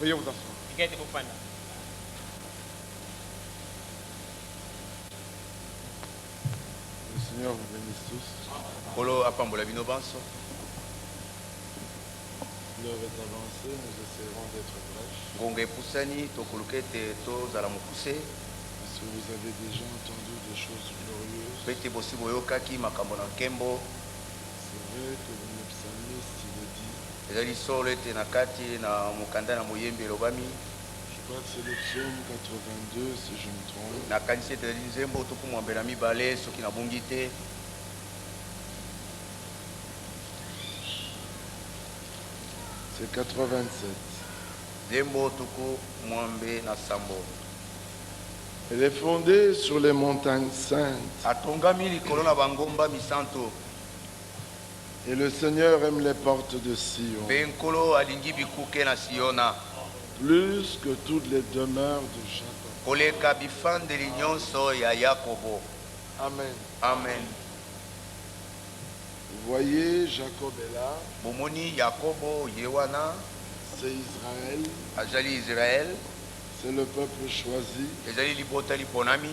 Veuillez vous asseoir. Iketi kupanda. Le Seigneur vous bénisse tous. Kolo apambola bino banso. L'heure est avancée, nous essaierons d'être brefs. Ngonga epusani tokulukete tozala mokuse. Parce que vous avez déjà entendu des choses glorieuses. Pete bosi boyokaki makambo na nkembo. C'est vrai que le psalmiste, il est dit. Ezali solo ete na kati na mokanda na moyembi elobami. Je crois que c'est le psaume 82, si je me trompe. Nakanisi ete ezali nzembo tokumwambela mibale soki nabungi te. C'est 87. Nzembo tuku mwambe na sambo. Elle est fondée sur les montagnes saintes. Atongami likolo na bangomba misanto. Et le Seigneur aime les portes de Sion. Benkolo alingi bikuke na Siona. Plus que toutes les demeures de Jacob. Koleka bifandeli nyonso ya Yakobo. Amen. Amen. Vous voyez, Jacob est là. Bomoni Yakobo yewana. C'est Israël. Azali Israël. C'est le peuple choisi. Ezali libota liponami.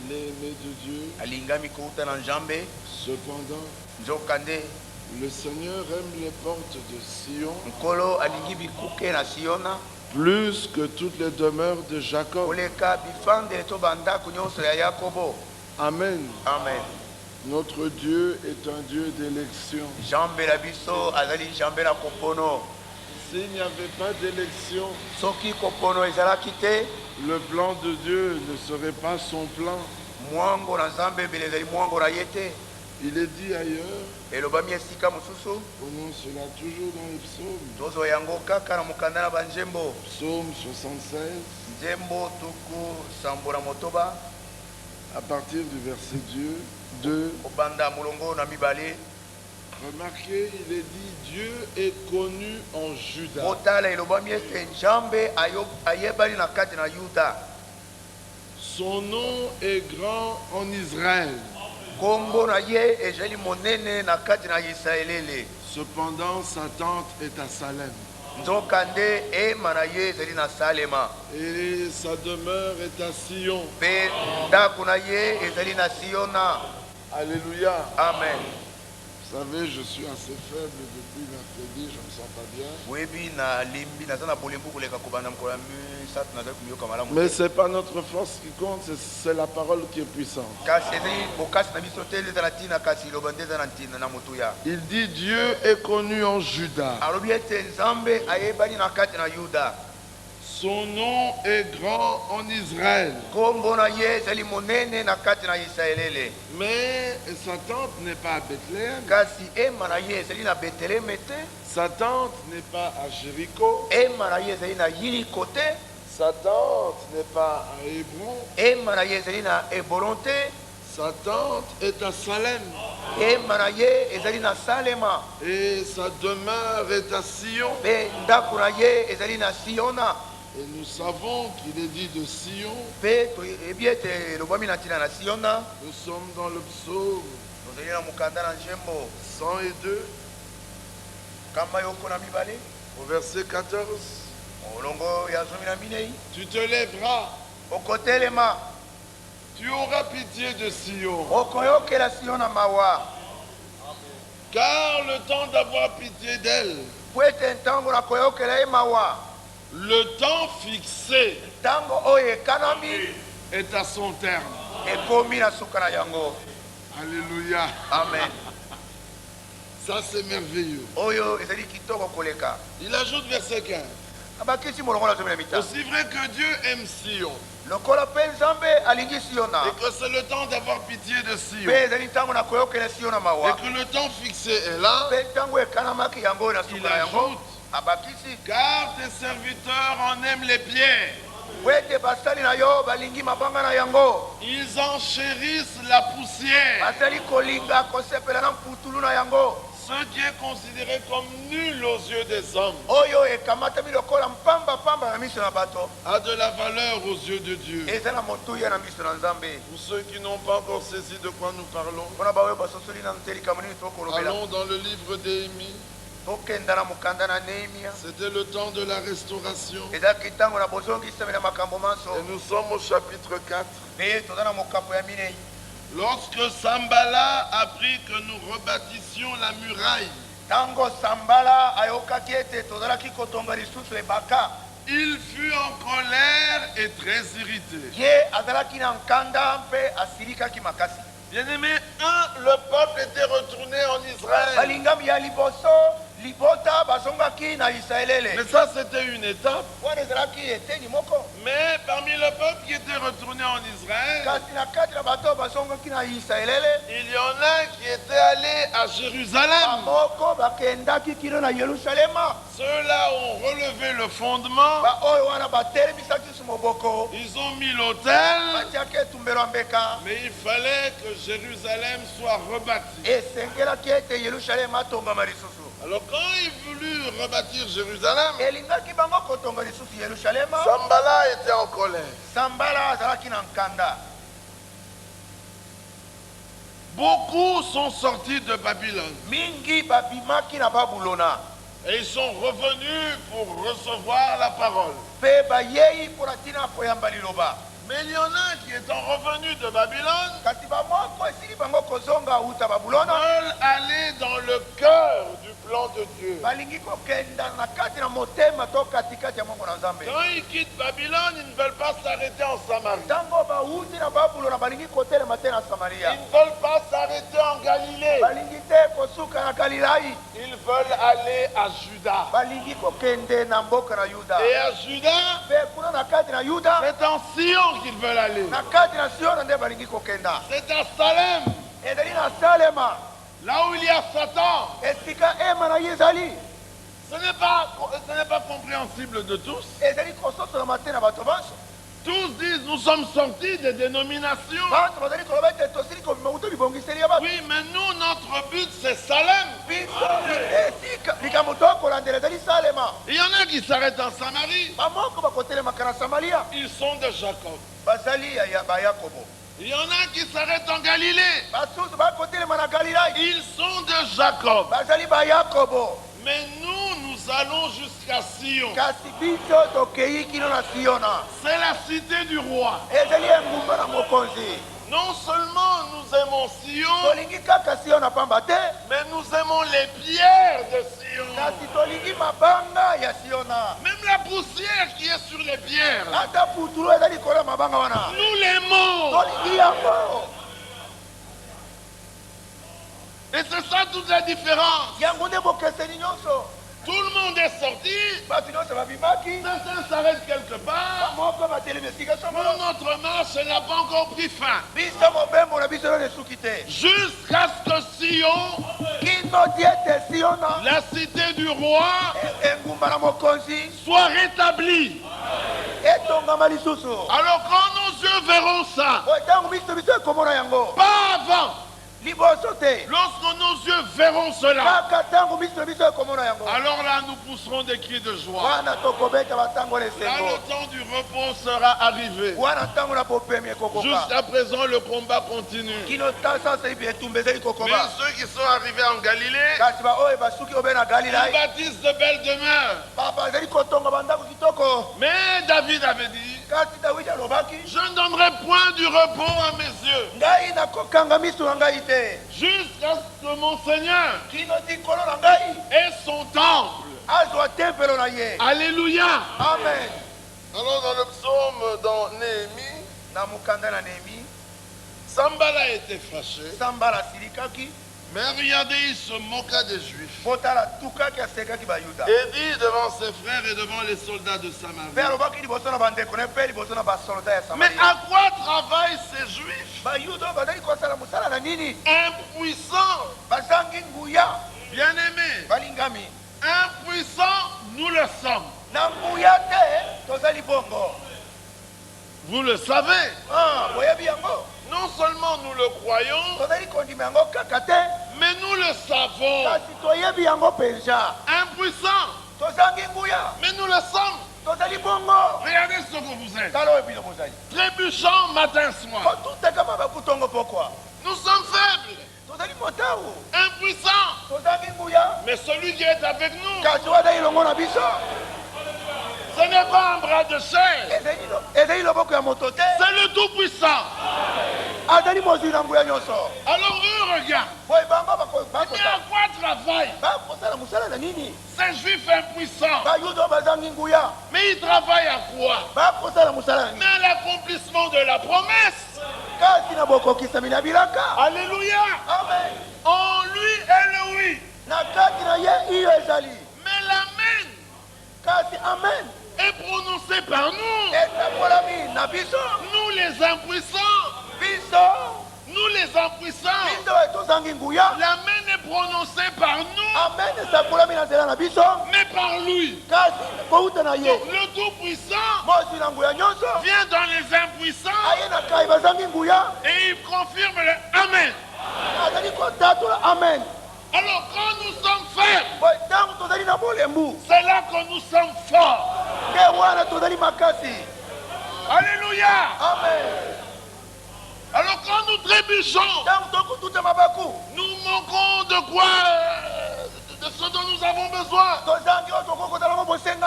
Il est aimé de Dieu. Alingami kouta na Nzambe. Cependant, Nzokande. le Seigneur aime les portes de Sion. Nkolo alingi bikuke na Siona. Plus que toutes les demeures de Jacob. Koleka bifandeli to bandako nyonso ya Yakobo. Amen. Amen. Notre Dieu est un Dieu d'élection. Jambe la biso azali jambe la kopono. S'il n'y avait pas d'élection, Soki kopono ezalaki te, le plan de Dieu ne serait pas son plan. mwango na Nzambe ebele ezali mwango na ye te. Il est dit ailleurs, Elobami esika mosusu, prenons cela toujours dans les psaumes. tozwa yango kaka na mokanda na banzembo. Psaume 76, Nzembo tuku sambo na motoba, à partir du verset 2. kobanda molongo na mibale. Remarquez, il est dit, Dieu est connu en Juda. Kotala elobami ete Nzambe ayebani na kati na Yuda. Son nom est grand en Israël. Kombo na ye ezali monene na kati na Israelele. Cependant, sa tente est à Salem. Nzokande ema na ye ezali na Salema. Et sa demeure est à Sion. Pe ndako na ye ezali na Siona. Alléluia. Amen. Vous savez, je suis assez faible depuis mercredi, je ne me sens pas bien. Webi na limbi na zana bolembu koleka kobanda mkola misat na zaku miyoka malamu. Mais ce n'est pas notre force qui compte, c'est la parole qui est puissante. Kasi ezali bokasi na biso te ezala ntina kasi loba nde eza na ntina na motuya. Il dit Dieu est connu en Juda. Alobi ete Nzambe ayebani na kati na Yuda. Son nom est grand en Israël. Kombo na ye ezali monene na kati na Israelele. Mais sa tente n'est pas à Bethléem. Kasi ema na ye ezali na Bethleheme te. Sa tente n'est pas à Jéricho. Ema na ye ezali na Yeriko te. Sa tente n'est pas à Hébron. Ema na ye ezali na Hebron te. Sa tente est à Salem. Ema na ye ezali na Salema. Et sa demeure est à Sion. Pe ndako na ye ezali na Siona. Et nous savons qu'il est dit de Sion. Pe toyebi ete elobami na ntina na Siona. Nous sommes dans le psaume Tozali na mokanda na Nzembo 102, kamba yoko na mibale. au verset 14. Olongo ya zomi na minei. Tu te lèveras, Okotelema. tu auras pitié de Sion. Okoyokela Siona mawa. Car le temps d'avoir pitié d'elle, Po ete ntango na koyokela ye mawa. le temps fixé Ntango oyo ekanami est à son terme. ekomi na suka na yango. Alléluia. Amen. Ça c'est merveilleux. Oyo ezali kitoko koleka. Il ajoute verset 15. Abakisi molongo na zomi na mitano. Aussi vrai que Dieu aime Sion Lokola mpe Nzambe alingi Siona. et que c'est le temps d'avoir pitié de Sion Mpe ezali ntango na koyokela Siona et mawa. que le temps fixé est là, Mpe ntango ekanamaki yango oyo na il suka na yango. ajoute, Abakisi car tes serviteurs en aiment les pierres. po ete basali na yo balingi mabanga na yango. Ils en chérissent la poussière. Basali kolinga kosepela na mputulu na yango. Ce qui est considéré comme nul aux yeux des hommes Oyo ekamatami lokola mpamba pamba na miso na bato. a de la valeur aux yeux de Dieu. Eza na motuya na miso na Nzambe. Pour ceux qui n'ont pas encore saisi de quoi nous parlons, Mpona baoyo basosoli na ntelika monini tokolobela. allons dans le livre d'Éhémie, C'était le temps de la restauration. Et Et nous sommes au chapitre 4. Lorsque Sambala apprit que nous rebâtissions la muraille, il fut en colère et très irrité. Bien-aimé, le peuple était retourné en Israël. Mais ça, c'était une étape. Mais parmi le peuple qui était retourné en Israël, il y en a qui étaient allés à Jérusalem. Ceux-là ont relevé le fondement. Ils ont mis l'autel. Mais il fallait que Jérusalem soit rebâtie. Alors quand il voulut rebâtir Jérusalem, Sambala était en colère. Beaucoup sont sortis de Babylone. Et ils sont revenus pour recevoir la parole. Mais il y en a qui étant revenus de Babylone veulent aller dans le cœur du plan de Dieu. Quand ils quittent Babylone, ils ne veulent pas s'arrêter en Samarie. Ils ne veulent pas s'arrêter en Galilée. Ils veulent aller à Juda. Et à Juda, c'est en Sion qu'ils veulent aller. C'est à Salem, là où il y a Satan. Ce n'est pas compréhensible de tous. Tous disent nous sommes sortis des dénominations. Oui, mais nous, notre but c'est Salem. Il y en a qui s'arrêtent en Samarie. Ils sont de Jacob. Il y en a qui s'arrêtent en Galilée. Ils sont de Jacob. Mais nous allons jusqu'à Sion. C'est la cité du roi. Non seulement nous aimons Sion, mais nous aimons les pierres de Sion. Même la poussière qui est sur les pierres, nous l'aimons. Et c'est ça toute la différence. Tout le monde est sorti. Certains s'arrêtent quelque part. Mais notre marche n'a pas encore pris fin. Jusqu'à ce que Sion, la cité du roi, soit rétablie. Alors quand nos yeux verront ça, pas avant. Lorsque nos yeux verront cela, alors là nous pousserons des cris de joie. Là le temps du repos sera arrivé. Jusqu'à présent le combat continue. Mais ceux qui sont arrivés en Galilée, ils bâtissent de belles demeures. Mais David avait dit, je ne donnerai point du repos à mes yeux jusqu'à ce que mon Seigneur ait son temple. Alléluia. Amen. Alors dans le psaume dans Néhémie, Sambala était fâché. Mais regardez, il se moqua des Juifs. Et dit devant ses frères et devant les soldats de Samarie, mais à quoi travaillent ces Juifs? Impuissants. Bien-aimés, impuissants, nous le sommes. Vous le savez. Non seulement nous le croyons, mais nous le savons. Impuissants, mais nous le sommes. Regardez ce que vous êtes. Trébuchant matin soir. Nous sommes faibles. impuissant. Mais celui qui est avec nous, ce n'est pas un bras de chair, c'est le Tout-Puissant. Alors eux regardent. Mais à quoi travaillent ces juifs impuissants? Mais ils travaillent à quoi? Mais à l'accomplissement de la promesse. Alléluia. En lui est le oui. Mais l'amen est prononcé par nous. Nous les impuissants. Nous les impuissants. L'amen est prononcé par nous. Mais par lui. Donc, le Tout-Puissant vient dans les impuissants et il confirme le Amen. Alors quand nous sommes faibles, c'est là que nous sommes forts. Alléluia. Amen. Alors quand nous trébuchons, nous manquons de quoi? De ce dont nous avons besoin.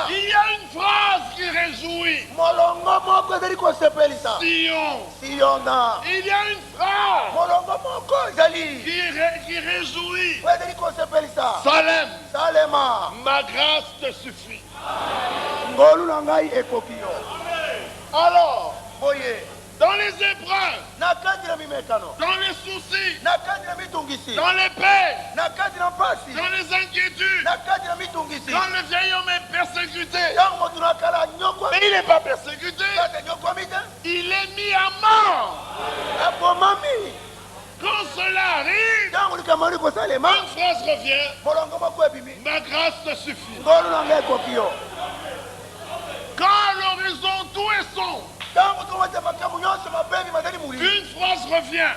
Il y a une phrase qui réjouit. Sion. Il y a une phrase qui réjouit. Salem. Ma grâce te suffit. Alors, dans les épreuves, dans les soucis, dans les peines, dans les inquiétudes, quand le vieil homme est persécuté, mais il n'est pas persécuté, il est mis à mort. Quand cela arrive, une phrase revient, ma grâce te suffit. Quand l'horizon tout est sombre, une phrase revient,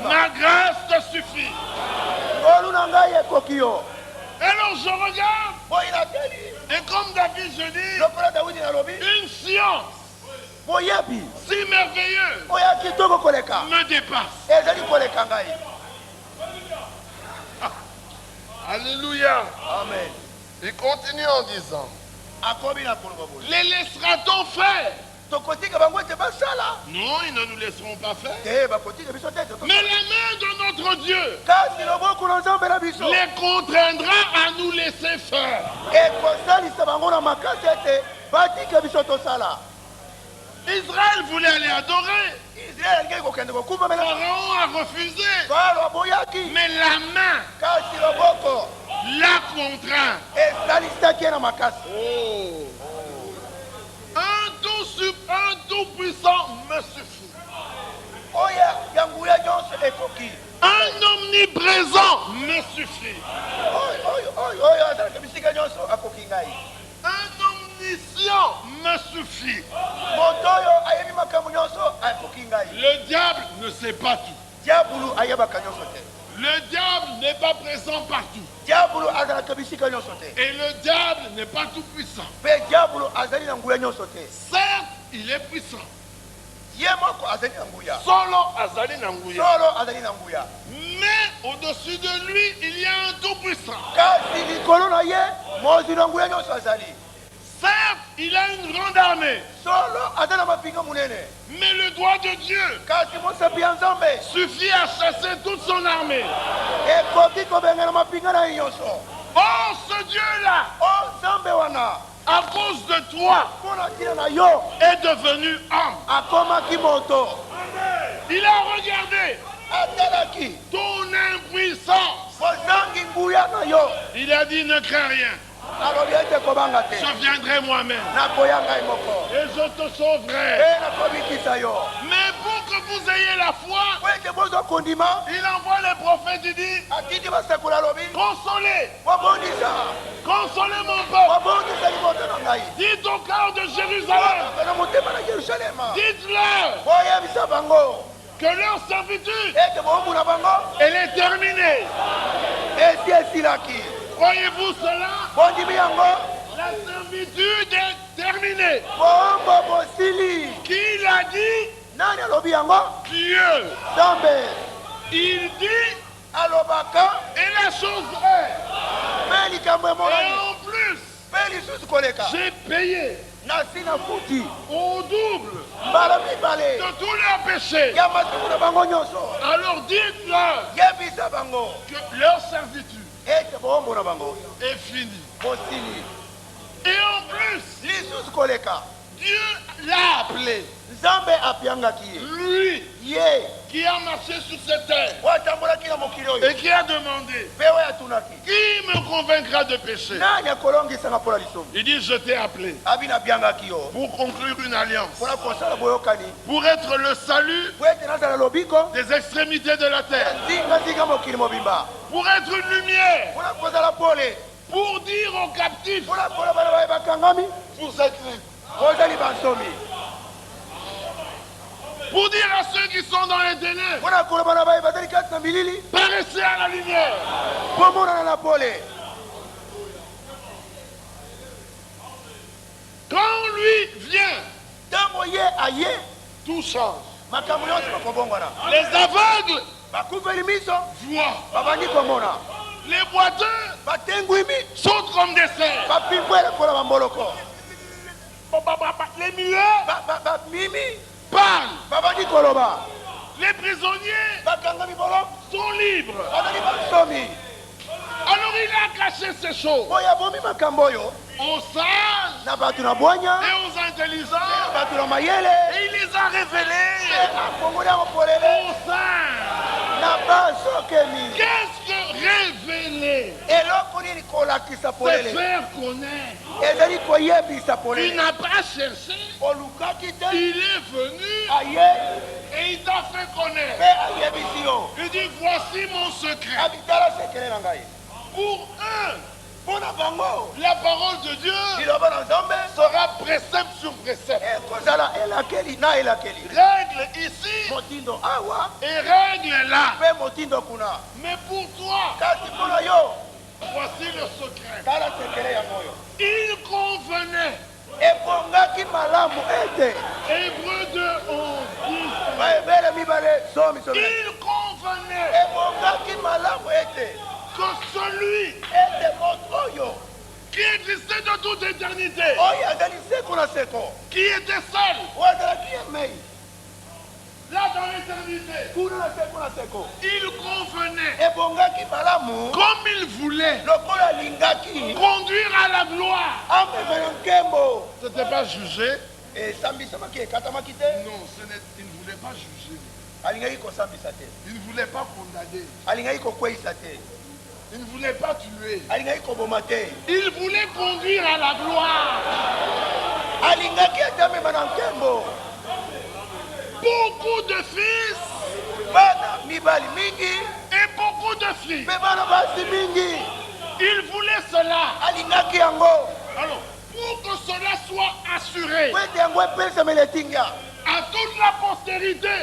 ma grâce te suffit. Alors je regarde, et comme David je dis, une science si merveilleuse me dépasse. Alléluia. Amen. Il continue en disant, les laissera-t-on faire? Non, ils ne nous laisseront pas faire. Mais la main de notre Dieu les contraindra à nous laisser faire. Israël voulait aller adorer. Pharaon a refusé. Mais la main l'a contraint. Un tout puissant me suffit. Un omniprésent me suffit. Un omniscient me suffit. Le diable ne sait pas tout. Le diable n'est pas présent partout. Et le diable n'est pas tout puissant. Certes, il est puissant. Solo azali nanguya. Mais au-dessus de lui, il y a un tout puissant. Certes, il a une grande armée. Mais le doigt de Dieu suffit à chasser toute son armée. Oh, ce Dieu-là, à cause de toi, est devenu homme. Il a regardé ton impuissance. Il a dit, ne crains rien. Je viendrai moi-même et je te sauverai. Mais pour que vous ayez la foi, il envoie les prophètes, il dit, consolez, consolez mon peuple. Dites au cœur de Jérusalem, dites-leur que leur servitude, elle est terminée. Croyez-vous cela? La servitude est terminée. Qui l'a dit? Dieu. Il dit, et la chose est, et en plus, j'ai payé au double de tous leurs péchés. Alors dites-leur que leur servitude est finie. Et en plus, Dieu l'a appelé. Lui qui a marché sur cette terre et qui a demandé, qui me convaincra de péché? Il dit, je t'ai appelé pour conclure une alliance, pour être le salut des extrémités de la terre, pour être une lumière, pour dire aux captifs, vous êtes libres. Pour dire à ceux qui sont dans les ténèbres, paraissez à la lumière. Quand lui vient, tout change. Les aveugles voient. Les boiteux sautent comme des cerfs. Les muets parlent. Les prisonniers sont libres. Alors il a caché ces choses aux sages et aux intelligents, et il les a révélés aux saints. Qu'est-ce que révéler? C'est faire connaître. Il n'a pas cherché, il est venu et il t'a fait connaître. Il dit, voici mon secret. Pour eux, la parole de Dieu sera précepte sur précepte. Règle ici et règle là. Mais pour toi, voici le secret. Il convenait. Hébreux 2:11. Il convenait que celui qui existait de toute éternité, qui était seul, là dans l'éternité, il convenait, comme il voulait, conduire à la gloire. Ce n'était pas jugé. Non, il ne voulait pas juger. Il ne voulait pas condamner. Il ne voulait pas tuer. Il voulait conduire à la gloire. Beaucoup de fils et beaucoup de filles. Il voulait cela. Alors, pour que cela soit assuré à toute la postérité,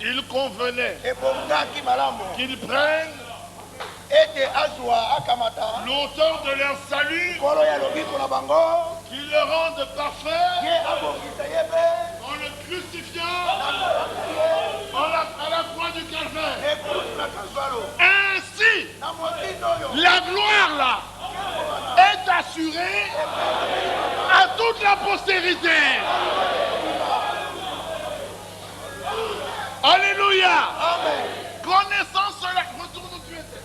il convenait qu'ils prennent l'auteur de leur salut, qu'ils le rendent parfait en le crucifiant à la croix du calvaire. Ainsi, la gloire là est assurée à toute la postérité. Alléluia. Amen. Connaissant cela, retourne où tu étais.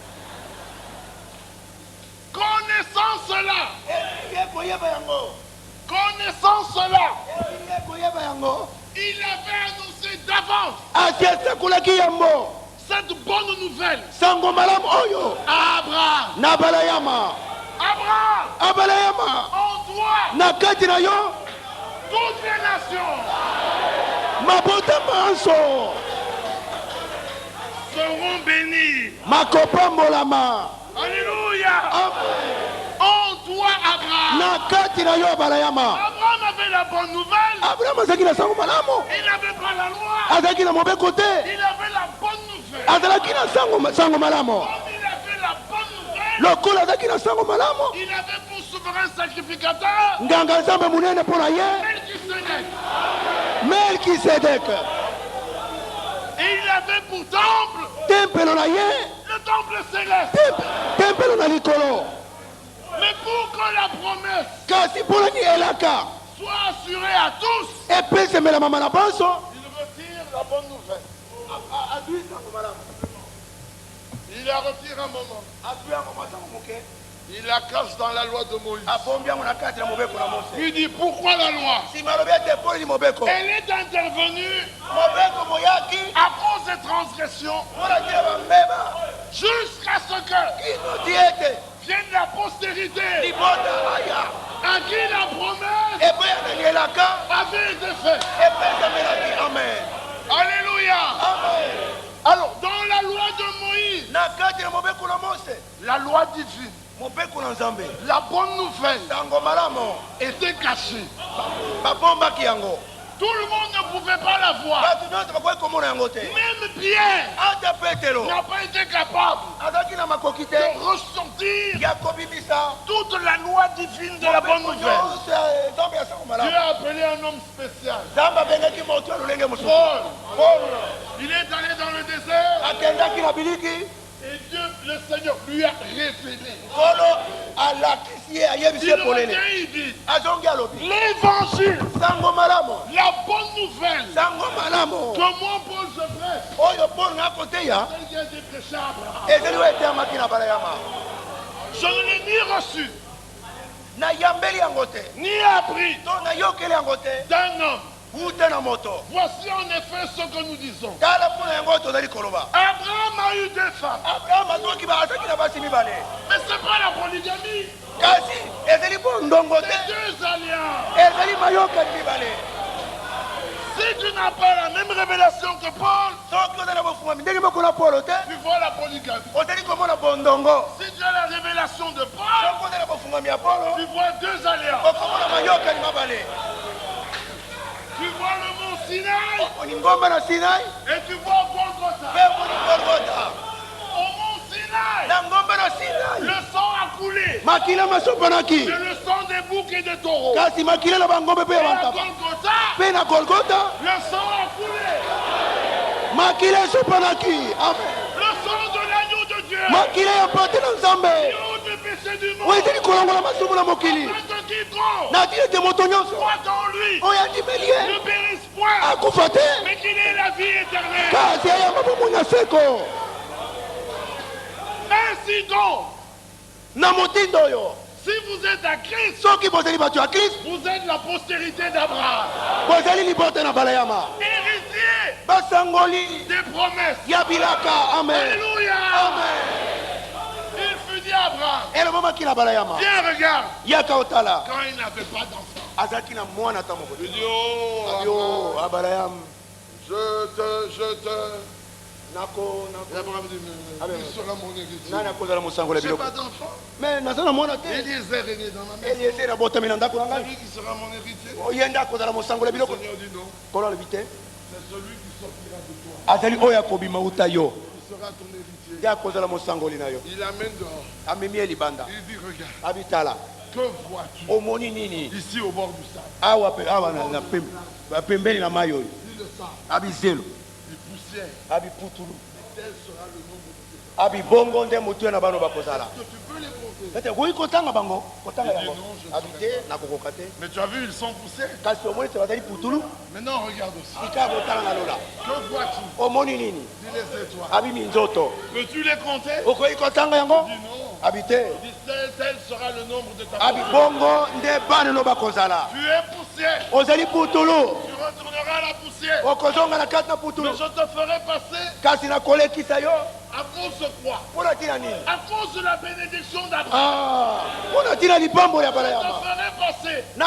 Connaissant cela, il avait annoncé d'avance cette bonne nouvelle à Abraham. Abraham, en toi, toutes les nations seront bénies. Alléluia. En toi, Abraham. Abraham avait la bonne nouvelle. Il n'avait pas la loi. Il avait la bonne nouvelle. Comme il avait la bonne nouvelle, il avait pour souverain sacrificateur Melchisedec. Et il avait pour temple le temple céleste. Mais pour que la promesse soit assurée à tous, il retire la bonne nouvelle. Il la retire un moment. Il la cache dans la loi de Moïse. Lui dit pourquoi la loi? Elle est intervenue à cause des transgressions jusqu'à ce que vienne la postérité à qui la promesse avait été faite. Alléluia. Alors, dans la loi de Moïse, la loi divine, la bonne nouvelle était cachée. Tout le monde ne pouvait pas la voir. Même Pierre n'a pas été capable de ressortir toute la loi divine de la bonne nouvelle. Dieu a appelé un homme spécial. Paul. Il est allé dans le désert. Et Dieu, le Seigneur, lui a révélé. Il dit l'évangile, la bonne nouvelle que moi, Paul, je prêche, celle qui a été prêchée à Abraham. Je ne l'ai ni reçu, ni appris d'un homme. Voici en effet ce que nous disons. Abraham a eu deux femmes. Mais ce n'est pas la polygamie. C'est deux alliances. Si tu n'as pas la même révélation que Paul, tu vois la polygamie. Si tu as la révélation de Paul, tu vois deux alliances. Tu vois le mont Sinaï et tu vois Golgotha. Au mont Sinaï, le sang a coulé. C'est le sang des boucs et des taureaux. Et à Golgotha, le sang a coulé. Le sang de l'agneau de Dieu. Qui ôte le péché du monde. Crois en lui. Ne périsse point, mais qu'il ait la vie éternelle. Ainsi donc, si vous êtes à Christ, vous êtes la postérité d'Abraham. Héritier des promesses. Alléluia. Il fut dit à Abraham, viens regarde. Quand il n'avait pas d'enfant, il dit, oh Abraham, je te... Abraham dit, il sera mon héritier. Je n'ai pas d'enfant. Eliezer est né dans ma maison. Celui qui sera mon héritier. Le Seigneur dit non. C'est celui qui sortira de toi. Il sera ton héritier. Il amène dehors. Il dit, regarde. Que vois-tu ici au bord du sable? Dit le sable. Poussière. Tel sera le nombre de tes enfants. Est-ce que tu peux les compter? Mais tu as vu, ils sont poussés. Maintenant regarde aussi. Que vois-tu? Dis-les toi. Peux-tu les compter? Dis non. Il dit tel sera le nombre de ta famille. Tu es poussière. Tu retourneras à la poussière. Mais je te ferai passer. À cause de quoi? À cause de la bénédiction d'Abraham. Je te ferai passer de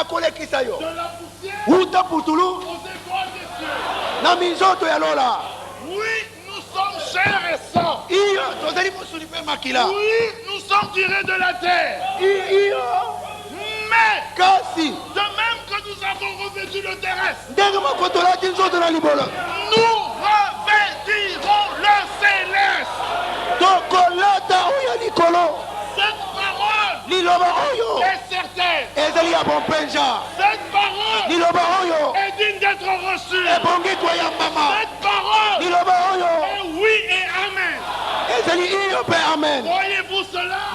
la poussière aux étoiles des cieux. Oui, nous sommes chers et saints. Oui, nous sommes tirés de la terre. Mais, de même que nous avons revêtu le terrestre, nous revêtirons le céleste. Cette parole est certaine. Cette parole est digne d'être reçue. Cette parole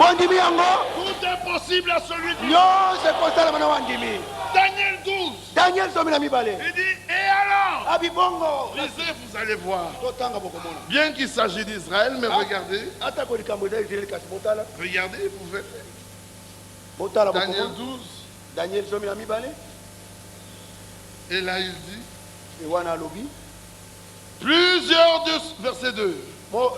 bondimi yango Tout est possible à celui qui... nyonso ekosala mana wandimi. Daniel 12. Daniel zomi na mibale Il dit, et alors? abibongo Lisez, vous allez voir. totanga bokomona Bien qu'il s'agisse d'Israël, mais regardez. atako likambo eza Israeli kasi botala Regardez, vous faites. botala Daniel bokomona 12. Daniel zomi na mibale Et là, il dit, ewana alobi plusieurs de... Verset 2.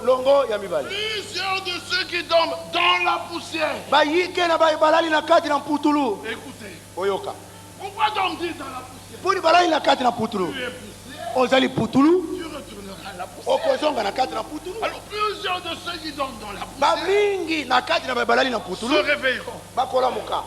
longo ya mibale Plusieurs de ceux qui dorment dans la poussière. bayike na balali na kati na mputulu Écoutez. oyoka Pourquoi dorment-ils dans la poussière? mponi balali na kati na putulu Tu es poussière, ozali putulu tu retourneras à la poussière. okozonga na kati na putulu Alors, plusieurs de ceux qui dorment dans la poussière bamingi na kati na balali na se putulu réveilleront. bakolamuka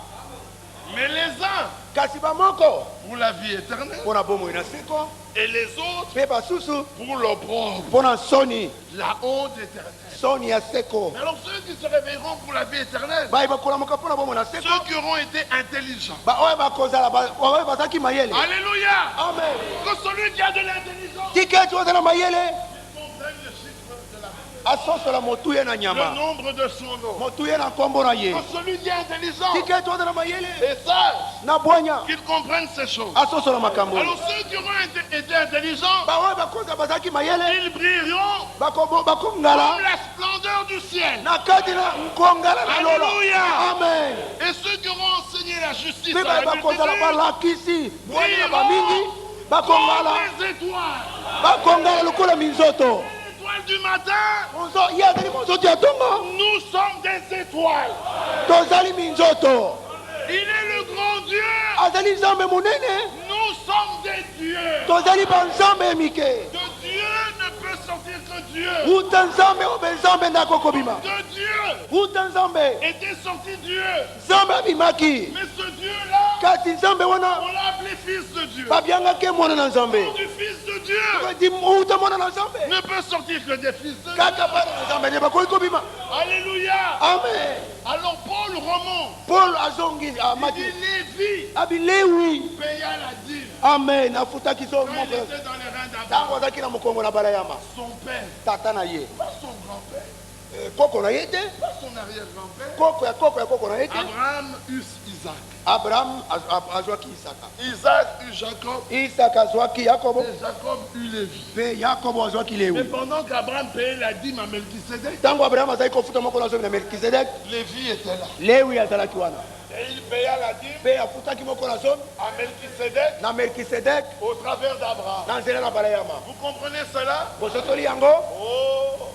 Mais les uns kasi bamoko pour la vie éternelle mpo na bomoi na seko et les autres mpe basusu pour l'opprobre, mpo na soni la honte éternelle. soni ya seko Mais alors, ceux qui se réveilleront pour la vie éternelle, bayi bakolamuka mpo na bomoi na seko ceux qui auront été intelligents. oyo bakozala oyo bazalaki mayele Alléluia. amen Que celui qui a de l'intelligence tika eti ozala mayele comprenne le chiffre de la vie, asosola motuye na le nyama nombre de son nom. motuye na nkombo na ye Que celui qui est intelligent tika eti ozala mayele et sage, na bwanya qu'il comprenne ces choses. asosola makambo Alors ceux qui auront été intelligents, baoyo bakozala bazalaki mayele ils brilleront bakongala comme la splendeur du ciel. na kati na nkongala na lola Alléluia. amen Et ceux qui auront enseigné la justice mpe à bayi la bakozala multitude, balakisi bwanya na bamingi bakongala comme les étoiles. bakongala lokola minzoto Les étoiles du matin, ye azali monzoto ya ntongo nous sommes des étoiles. tozali minzoto Il est le grand Dieu. azali nzambe monene Nous sommes des dieux. tozali banzambe mike De Dieu ne peut sortir que Dieu. uta nzambe oyo mpe nzambe ndako kobima De Dieu uta nzambe était sorti Dieu. nzambe abimaki Mais ce Dieu-là, kasi nzambe wana on l'a appelé fils de Dieu. babiangaki mwana na nzambe Du fils de Dieu di uta mwana na nzambe ne peut sortir que des fils de Dieu. kaka bana na nzambe nde bakoki kobima Alléluia. amen Alors Paul remonte. paul azongi Il amati dit Lévi abilewi paya la dîme amen afutaki so quand il était dans les reins d'Abraham. ntango azalaki na mokongo na balayama Son père, tata na ye pas son grand-père, koko na ye te pas son arrière-grand-père. koko ya koko na ye te Abraham eut Isaac. abraham azwaki isaka Isaac eut Jacob. isaka azwaki yakobo Et Jacob eut Lévi. mpe yakobo azwaki Mais lewi pendant qu'Abraham payait la dîme à Melchisédek, ntango abraham azalaki kofuta moko na zomi na melkizedek Lévi était là. lewi azalaki wana Et il paya la dîme mpe afutaki moko na zomi à Melchisédek na melkisedek au travers d'Abraham. na nzela na balayama Vous comprenez cela? bosotoli yango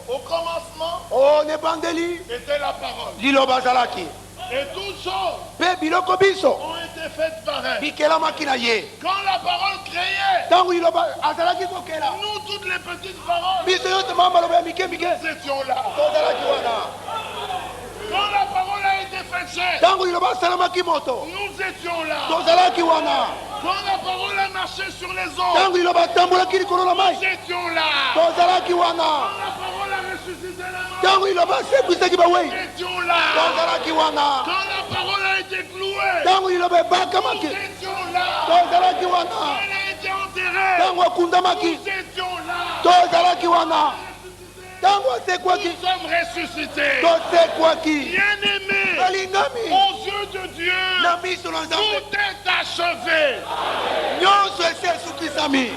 Au commencement o nebandeli était la parole. liloba azalaki Et toutes choses mpe biloko biso ont été faites par elle. bikelamaki na ye Quand la parole créait, ntango liloba azalaki kokela nous toutes les petites paroles, biso yote mama maloba ya mike mike nous étions là. tozalaki wana Quand la parole a été faite chair, ntango liloba asalamaki moto nous étions là. tozalaki wana Quand la parole a marché sur les eaux, ntango liloba atambolaki likolo na mai nous étions là. tozalaki wana Quand la parole a ressuscité la mort, ntango liloba asekwisaki bawei nous étions là. tozalaki wana Quand la parole a été clouée, ntango liloba nous ebakamaki étions là. tozalaki Quand wana elle a été enterrée, ntango akundamaki nous étions là. tozalaki wana ntango asekwaki Nous sommes ressuscités. tosekwaki Bien-aimés, balingami aux yeux de Dieu, na miso na nzambe tout est achevé. nyonso esi esukisami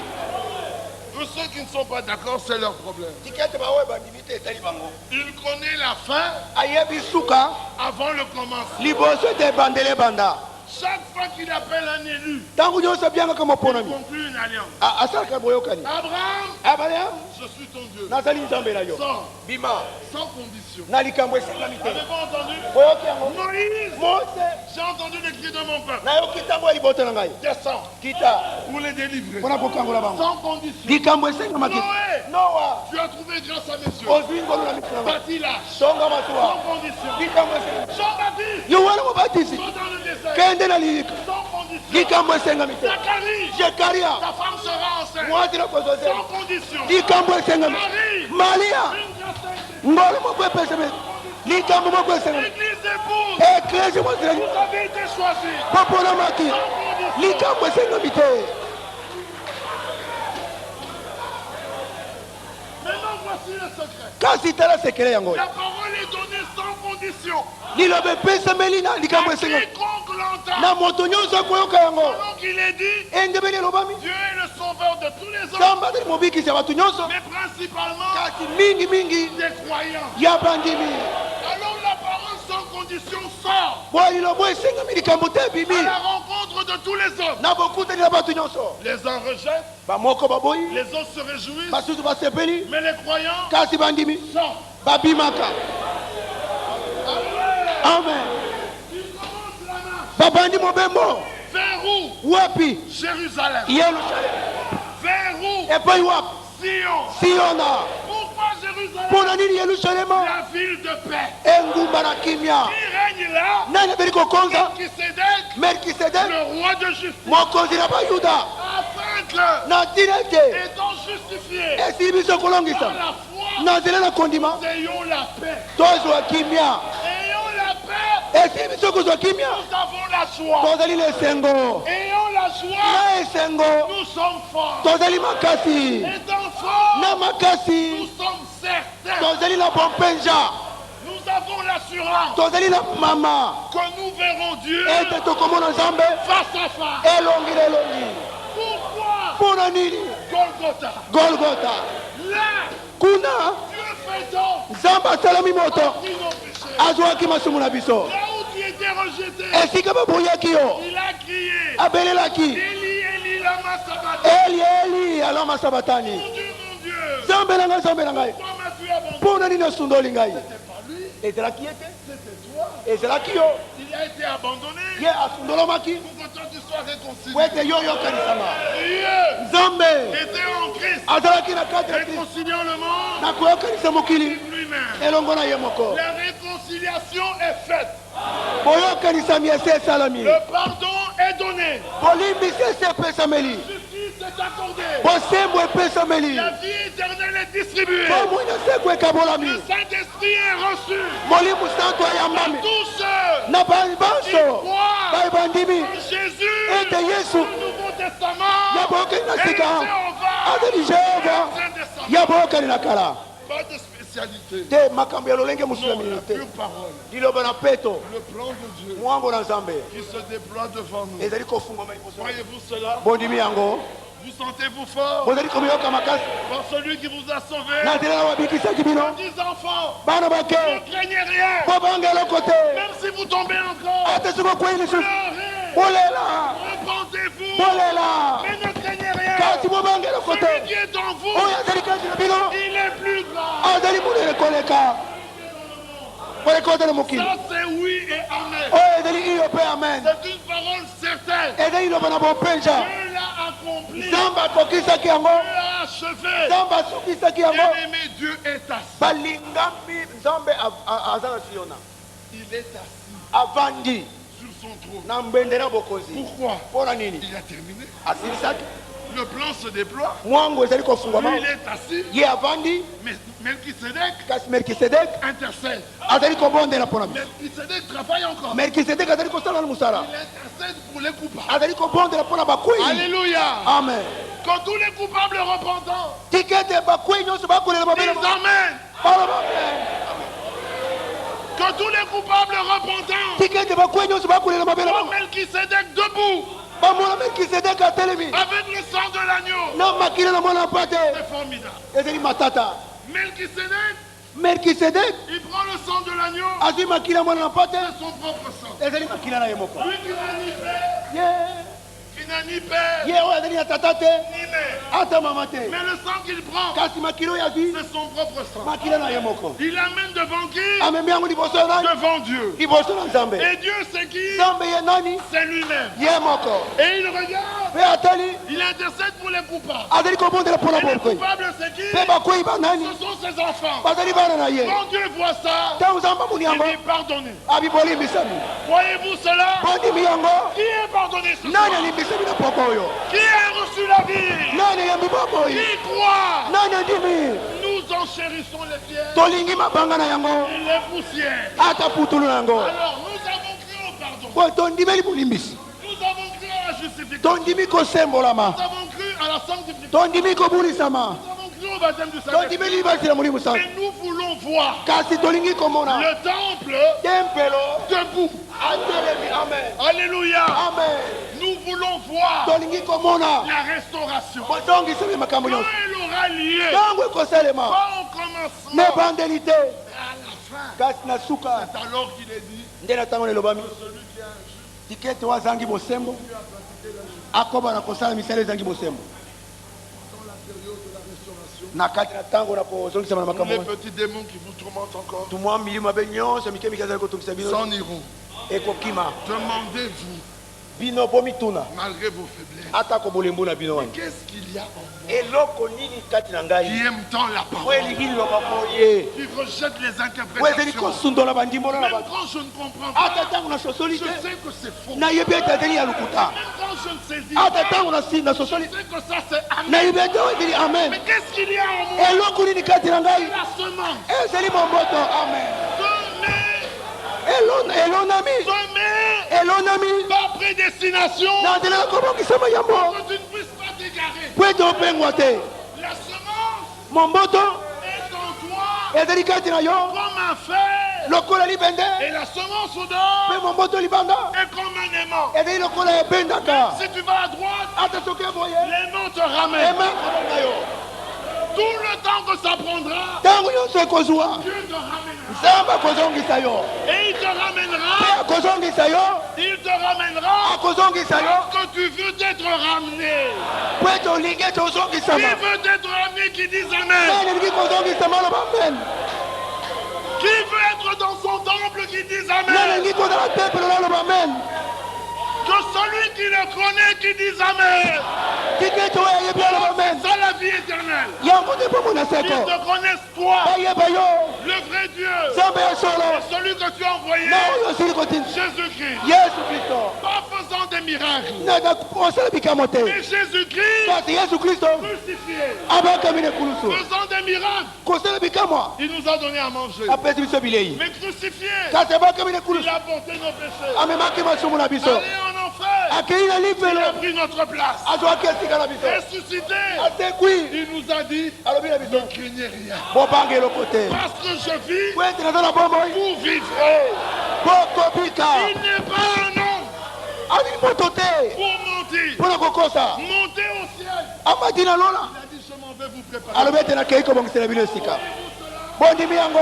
Tous ceux qui ne sont pas d'accord, c'est leur problème. tikete baoyo bandimi te etali bango Il connaît la fin ayebi suka avant le commencement. liboso ete ebandeli ebanda Chaque fois qu'il appelle un élu, ntango nyonso abiangaka il moponami conclut une alliance. asalaka boyokani Abraham, abaleam je suis ton Dieu. nazali nzambe na yo Sans, bima sans condition. na likambo esengami te Avez-vous entendu? boyoki yango Moïse, mose j'ai entendu les cris de mon peuple. nayoki ntango ya liboto na ngai Descends kita pour les délivrer. mpona kokangola bango Sans condition. likambo esengamaki Noé, noa tu as trouvé grâce à mes yeux. ozwi ngolu na miso na ngai Bâti l'âge. songa Sans masuwa condition. likambo esengami Jean-Baptiste, yo wana mobatisi va dans le désert. kende na lilika Sans condition. likambo esengami te Zacharie, zekaria ta femme sera enceinte. mwasi na kozose Sans condition. likambo esengami Marie, maria une grâce sainte. ngolu moko epeseme likambo moko esengami Église épouse, eklesi mosilaki vous avez été choisis. popolamaki Sans condition. likambo esengami te Maintenant, voici le secret. Kasi tala sekele yango. La parole est donnée sans condition. Lilobe pesa melina likambo esengo. Quiconque l'entend. Na moto nyonso akoyoka yango. Selon qu'il est dit, Engebeli lobami. Dieu est le sauveur de tous les hommes. Samba de mobikisi ya batu nyonso. Mais principalement Kasi mingi mingi des croyants. ya bandimi. Alors la parole sans condition sort Boy lilobo esengami likambo te bimi. à la rencontre de tous les hommes. Na bokutani na batu nyonso. Les uns rejettent, Bamoko baboyi. les autres se réjouissent, Basusu basepeli. mais les croyants Kasi bandimi. sortent. Babimaka. Amen. Ils commencent la marche. Babandi mobembo. Vers où? Wapi? Jérusalem. Yerusalem. Vers où? Epai wapi? Sion. Siona. Pourquoi Jérusalem? Pona nini Yerusalema? La ville de paix. Engumba na kimia. Qui règne là? Nani abeli kokonza? Melchisédek, Melkisedek. le roi de justice. Mokonzi na bayuda. Afin que, Na ntina ete étant justifiés esili biso par kolongisa la foi, na nzela na kondima nous ayons la paix. tozwa kimia. Ayons la paix. Esili biso kozwa kimia Nous avons la joie. tozali na esengo. Ayons la joie. Na esengo Nous sommes forts. tozali makasi. Étant forts, Na nous makasi sommes certains. tozali na bompenza. Nous avons l'assurance Tozali na mama que nous verrons Dieu ete tokomona nzambe face à face. elongi na elongi. Pourquoi Mpona nini? Golgotha? Golgota Là, kuna Dieu fait donc nzambe asalami moto pris nos péchés. azwaki masumu na biso. Là où tu étais rejeté, Esika babuyaki yo il a crié. abelelaki Eli, Eli, lama sabachthani. eli eli alama sabatani. Mon Dieu, Nzambe na ngai, nzambe na ngai, pourquoi m'as-tu abandonné? mpona nini osundoli ngai? C'est pas lui, Ezalaki ye te, c'était toi. ezalaki yo Il a été abandonné ye asundolomaki pour que toi tu sois réconcilié. po ete yo yokanisama. Dieu Nzambe était en Christ, azalaki na kati ya Kristo réconciliant le monde na koyokanisa mokili lui-même. elongo na ye moko. La réconciliation est faite. Boyokanisami ese esalami, Le pardon est donné. bolimbisi ese epesameli, Justice est accordée. bosembo epesameli, La vie éternelle est distribuée. bomoi na seko ekabolami, Le Saint-Esprit est reçu. molimo santo ayambami Tous ceux na banso bai bandimi en Jésus, ete Yesu le Nouveau Testament, ya boyokani na et sika Jéhovah, azali Jehova Saint-Testament. ya boyokani na kala Pas de spécialité. te makambo ya lolenge mosusu ya Non, la minene te. pure parole. liloba na peto Le plan de Dieu mwango na nzambe qui se déploie devant nous. ezali kofungwama liboso. Voyez-vous cela? bondimi yango Vous sentez-vous fort bozali komiyoka makasi par celui qui vous a sauvé? na nzela na wabikisaki bino 10 enfants, bana bake ne craignez rien. po banga eloko te Même si vous tombez encore, ate soki okwei lisusu pleurez, bolela repentez-vous, bolela mais ne craignez rien. kasi bobanga eloko te Celui qui est en vous, oyo azali kati na bino il est plus grand. azali monene koleka koleka mokili Ça c'est oui et amen. oyo ezali iyo mpe amen. C'est une parole certaine. ezali liloba na bopenza. Dieu l'a accompli. Dieu nzambe akokisaki yango, l'a achevé. nzambe asukisaki yango. Bien-aimé, Dieu est assis. balingami nzambe aza na siona Il est assis avandi sur son trône. na mbende na bokonzi. Pourquoi? mpona nini? Il a terminé. asilisaki Le plan se déploie. mwango ezali kofungwama, Lui, il est assis. ye avandi, Mais Melchisédek kasi melkisedek intercède. azali kobondela mpona biso. Melchisédek travaille encore. melkisedek azali kosala na mosala, Il intercède pour les coupables. azali kobondela mpona bakwei. Alléluia. amen. Quand tous les coupables repentants tika ete bakwei nyonso bakolela disent mabele amen. baloba amen. Quand tous les coupables repentants tika ete bakwei nyonso bakolela mabele voient Melchisédek debout bamona melkisedek atelemi avec le sang de l'agneau. na makila na mwana mpate, C'est formidable. ezali matata. Melchisédek, melkisedek il prend le sang de l'agneau, azwi makila mwana na mpate, son propre sang. ezali makila na ye moko. Lui qui n'a ni père, ye qui n'a ni père, ye oyo azali na tata te ni mère. ata mama te, Mais le sang qu'il prend, kasi makila oyo azwi c'est son propre sang. makila na ye moko, Il l'amène devant qui? amemi yango liboso ya nani? Devant Dieu. liboso na nzambe. Et Dieu c'est qui? nzambe ye nani? C'est lui-même. ye moko. Et il regarde, mpe atali il intercède pour les coupables. azali kobondela mpona Et les bokwei, coupables c'est qui? mpe bakwei banani Ce sont ses enfants. bazali bana na ye. Quand Dieu voit ça, ntango nzambe amoni il yango est pardonné. abibolimbisami. Voyez-vous cela? bondimi yango Qui est pardonné ce nani soir? alimbisami na poko oyo? Qui a reçu la vie? nani ayambi boko oyo? Qui croit? nani andimi? Nous enchérissons les pierres tolingi mabanga na yango et les poussières. ata putulu na yango. Alors nous avons cru au pardon. po tondimeli bolimbisi, Nous avons cru à la justification. tondimi kosembolama, Nous avons cru à la sanctification. tondimi kobulisama, Nous avons inscrits au baptême du tondimeli Saint-Esprit. libasi na molimo santu Mais nous voulons voir kasi tolingi komona le temple tempelo debout. atelemi. Amen, Alléluia. amen. Nous voulons voir tolingi komona la restauration. bozongiseli makambo Quand nyonso elle aura lieu, ntango ekosalema pas au commencement, na ebandeli te mais à la fin. kasi na suka C'est alors qu'il est dit, nde na ntango nelobami celui qui a un jeu, tikete wazangi bosembo akoba na kosala misala ezangi bosembo dans la période de la restauration, na kati na ntango na kozongisama na tous makambo les nyonso. petits démons qui vous tourmentent encore tumwa milimo mabe nyonso mike mike ezali kotungisa bino s'en iront. ekokima. Demandez-vous, Bino bomituna malgré vos faiblesses, ata ko bolembo na bino wana qu'est-ce qu'il y a en moi eloko nini kati na qui ngai aime tant la po parole, elingi liloba moye qui rejette les po ezali interprétations. kosundola bandimbola na Même bato quand je ne comprends ata pas, ntango nasosoli je te sais que c'est faux. nayebi ete ezali ya lokuta Même quand je ne saisis ata pas, ntango je nasosoli sais que ça c'est amen. nayebi ete ezali amen. Mais qu'est-ce qu'il y a en moi? Eloko nini kati na ngai La semence. ezali momboto. Amen. Semez, elonami semez elonami par prédestination na nzela ya kobongisama yambo pour que tu ne puisses pas t'égarer. po ete opengwa te. La semence momboto est en toi ezali kati na yo comme un fer lokola libende et la semence au mpe dehors momboto libanda est comme un aimant. ezali lokola ebendaka Si tu vas à droite, ata soki eboye l'aimant te ramène. ema kobonga yo Tout le temps que ça prendra, ntango nyonso ekozwa Dieu te ramènera. nzambe akozongisa yo Et il te mpe ramènera, akozongisa yo il te ramènera akozongisa yo parce que tu veux être ramené. po ete olingi ete Qui ozongisama veut être ramené qui dit Amen. nani elingi kozongisama aloba amen. Qui veut être dans son temple qui dit nani Amen. elingi kozala tempelo naloba amen. Que celui qui le connaît qui dit Amen. tiki ete oyo ayebi aloba amen. C'est ça la vie éternelle. yango nde mpo mona Qu'ils seko te connaissent toi, bayeba yo le vrai Dieu, nzambe ya solo celui que tu as envoyé, na oyo osili kotinda Jésus-Christ. yesu kristo Pas faisant des miracles, osala bikamo te mais Jésus-Christ kasi yesu kristo crucifié, abakami na ekulusu faisant des miracles. kosala bikamwa Il nous a donné à manger. apesi biso bilei Mais crucifié, kasi abakami na il ekulusu a porté nos péchés. amemaki masumu na biso Allé en enfer, akei na il lifelo a pris notre place. azwaki esika na biso Ressuscité, atekwi il nous a dit, alobi na biso ne craignez rien. bobanga eloko te Parce que je vis, po ete naza na bomoi vous vivrez. bokobika Il n'est pas un homme ali moto te pour mentir. mpo na kokosa Montez au ciel. amati na lola Il a dit, je m'en vais vous préparer. alobi ete nakei kobongisela bino esika bondimi yango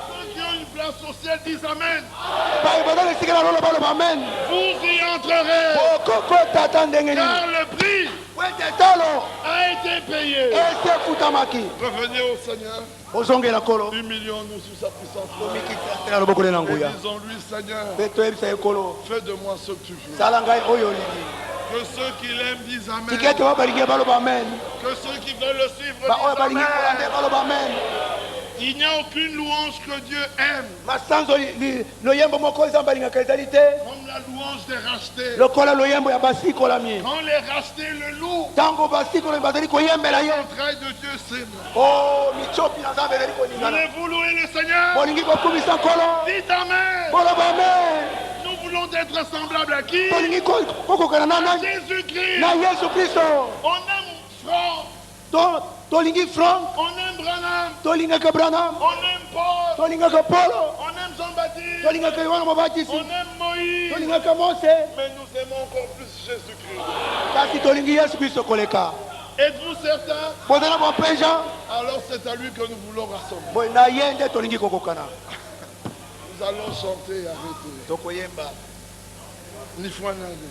Ceux qui ont une place au ciel disent Amen. baye bazala esika na lola baloba amen Vous y entrerez. bokokota ata ndenge nini Car le prix po ete talo a été payé. esi efutamaki Revenez au Seigneur. ozongela kolo Humilions-nous sous sa puissance. tomikisa te na loboko ne na Et nguya disons-lui, Seigneur, mpe toyebisa ye kolo fais de moi ce que tu veux. sala ngai oyo olingi Que ceux qui l'aiment disent Amen. tika ete oyo balingi baloba amen Que ceux qui veulent le suivre baoyo disent balingi kolande Amen. baloba amen. Il n'y a aucune louange que Dieu aime. masanzo loyembo moko nzambe alingaka ezali te Comme la louange des rachetés. lokola loyembo ya basikolami Quand les rachetés le louent, ntango basikolami bazali koyembela ye l'entraille de Dieu s'aime. o mitsopi na nzambe ezali koningana Voulez-vous louer le Seigneur? bolingi kokumisa nkolo Dites Amen. boloba amen. Nous voulons être semblables à qui? tolingi kokokana na À nani Jésus-Christ. na yesu kristo On aime Franck. tolingi frank On aime Branham. tolingaka branham On aime Paul. tolingaka polo On aime Jean-Baptiste. tolingaka yohana On mobatisi aime Moïse. tolingaka mose Mais nous aimons encore plus Jésus-Christ. kasi tolingi yesu kristo koleka Êtes-vous certain? bozala bopeja Alors c'est à lui que nous voulons rassembler. boye na ye nde tolingi kokokana Nous allons chanter et arrêter. tokoyemba Ni foi nani.